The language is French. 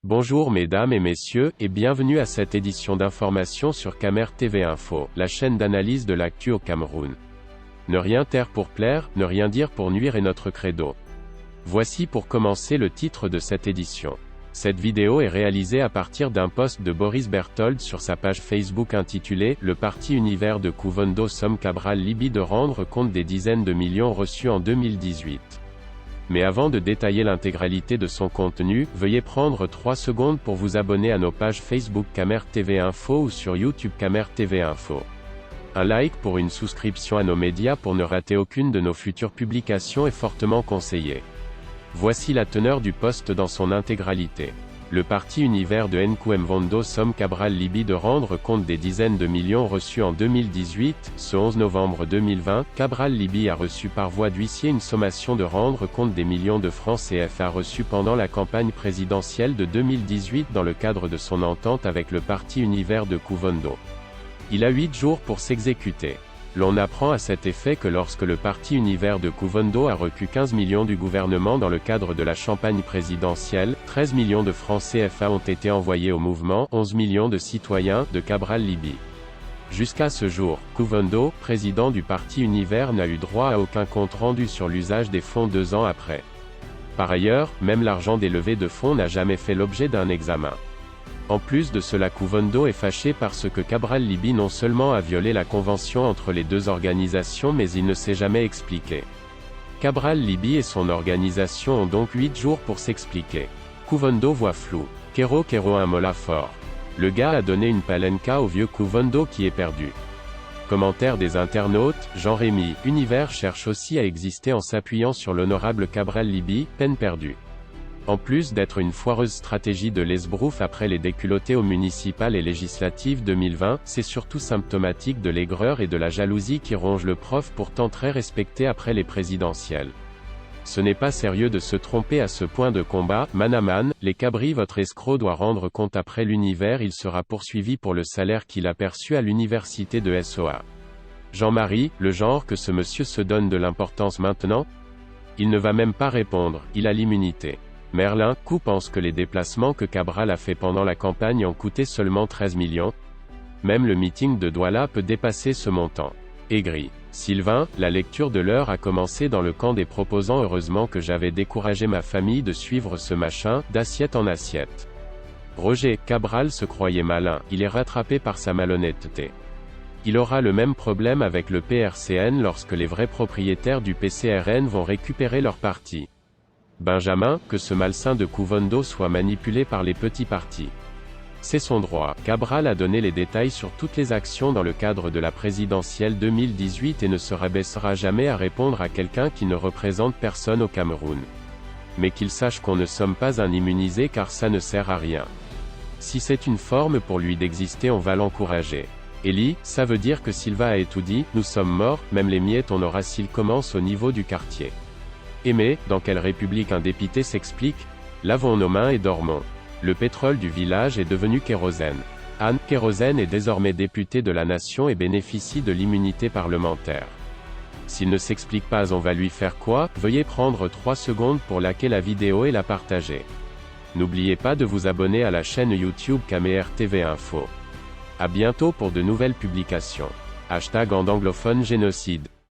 Bonjour mesdames et messieurs, et bienvenue à cette édition d'information sur Camer TV Info, la chaîne d'analyse de l'actu au Cameroun. Ne rien taire pour plaire, ne rien dire pour nuire est notre credo. Voici pour commencer le titre de cette édition. Cette vidéo est réalisée à partir d'un post de Boris Berthold sur sa page Facebook intitulée « Le parti univers de Kouvondo somme Cabral Libye de rendre compte des dizaines de millions reçus en 2018 ». Mais avant de détailler l'intégralité de son contenu, veuillez prendre 3 secondes pour vous abonner à nos pages Facebook Camer TV Info ou sur YouTube Camer TV Info. Un like pour une souscription à nos médias pour ne rater aucune de nos futures publications est fortement conseillé. Voici la teneur du post dans son intégralité. Le parti univers de Kouvondo somme Cabral Libye de rendre compte des dizaines de millions reçus en 2018. Ce 11 novembre 2020, Cabral Libye a reçu par voie d'huissier une sommation de rendre compte des millions de francs CFA reçus pendant la campagne présidentielle de 2018 dans le cadre de son entente avec le parti univers de Kouvondo. Il a 8 jours pour s'exécuter. L'on apprend à cet effet que lorsque le parti univers de Kouvondo a reçu 15 millions du gouvernement dans le cadre de la campagne présidentielle, 13 millions de francs CFA ont été envoyés au mouvement 11 millions de citoyens de Cabral Libye. Jusqu'à ce jour, Kouvondo, président du parti univers, n'a eu droit à aucun compte rendu sur l'usage des fonds 2 ans après. Par ailleurs, même l'argent des levées de fonds n'a jamais fait l'objet d'un examen. En plus de cela, Kouvondo est fâché parce que Cabral Libye non seulement a violé la convention entre les deux organisations mais il ne s'est jamais expliqué. Cabral Libye et son organisation ont donc 8 jours pour s'expliquer. Kouvondo voit flou. Kero un mola fort. Le gars a donné une palenka au vieux Kouvondo qui est perdu. Commentaire des internautes, Jean-Rémy, Univers cherche aussi à exister en s'appuyant sur l'honorable Cabral Libye, peine perdue. En plus d'être une foireuse stratégie de l'esbrouf après les déculottés aux municipales et législatives 2020, c'est surtout symptomatique de l'aigreur et de la jalousie qui ronge le prof pourtant très respecté après les présidentielles. Ce n'est pas sérieux de se tromper à ce point de combat. Manaman, les cabris, votre escroc doit rendre compte après l'univers, il sera poursuivi pour le salaire qu'il a perçu à l'université de SOA. Jean-Marie, le genre que ce monsieur se donne de l'importance maintenant? Il ne va même pas répondre, il a l'immunité. Merlin, pense que les déplacements que Cabral a fait pendant la campagne ont coûté seulement 13 millions. Même le meeting de Douala peut dépasser ce montant. Aigri. Sylvain, la lecture de l'heure a commencé dans le camp des proposants. Heureusement que j'avais découragé ma famille de suivre ce machin, d'assiette en assiette. Roger, Cabral se croyait malin, il est rattrapé par sa malhonnêteté. Il aura le même problème avec le PRCN lorsque les vrais propriétaires du PCRN vont récupérer leur parti. Benjamin, que ce malsain de Kouvondo soit manipulé par les petits partis. C'est son droit. Cabral a donné les détails sur toutes les actions dans le cadre de la présidentielle 2018 et ne se rabaissera jamais à répondre à quelqu'un qui ne représente personne au Cameroun. Mais qu'il sache qu'on ne sommes pas un immunisé car ça ne sert à rien. Si c'est une forme pour lui d'exister, on va l'encourager. Eli, ça veut dire que Silva a tout dit, nous sommes morts, même les miettes on aura s'il commence au niveau du quartier. Aimé, dans quelle république un dépité s'explique? Lavons nos mains et dormons. Le pétrole du village est devenu kérosène. Anne Kérosène est désormais député de la nation et bénéficie de l'immunité parlementaire. S'il ne s'explique pas, on va lui faire quoi? Veuillez prendre 3 secondes pour liker la vidéo et la partager. N'oubliez pas de vous abonner à la chaîne YouTube Camer TV Info. À bientôt pour de nouvelles publications. #anglophone génocide.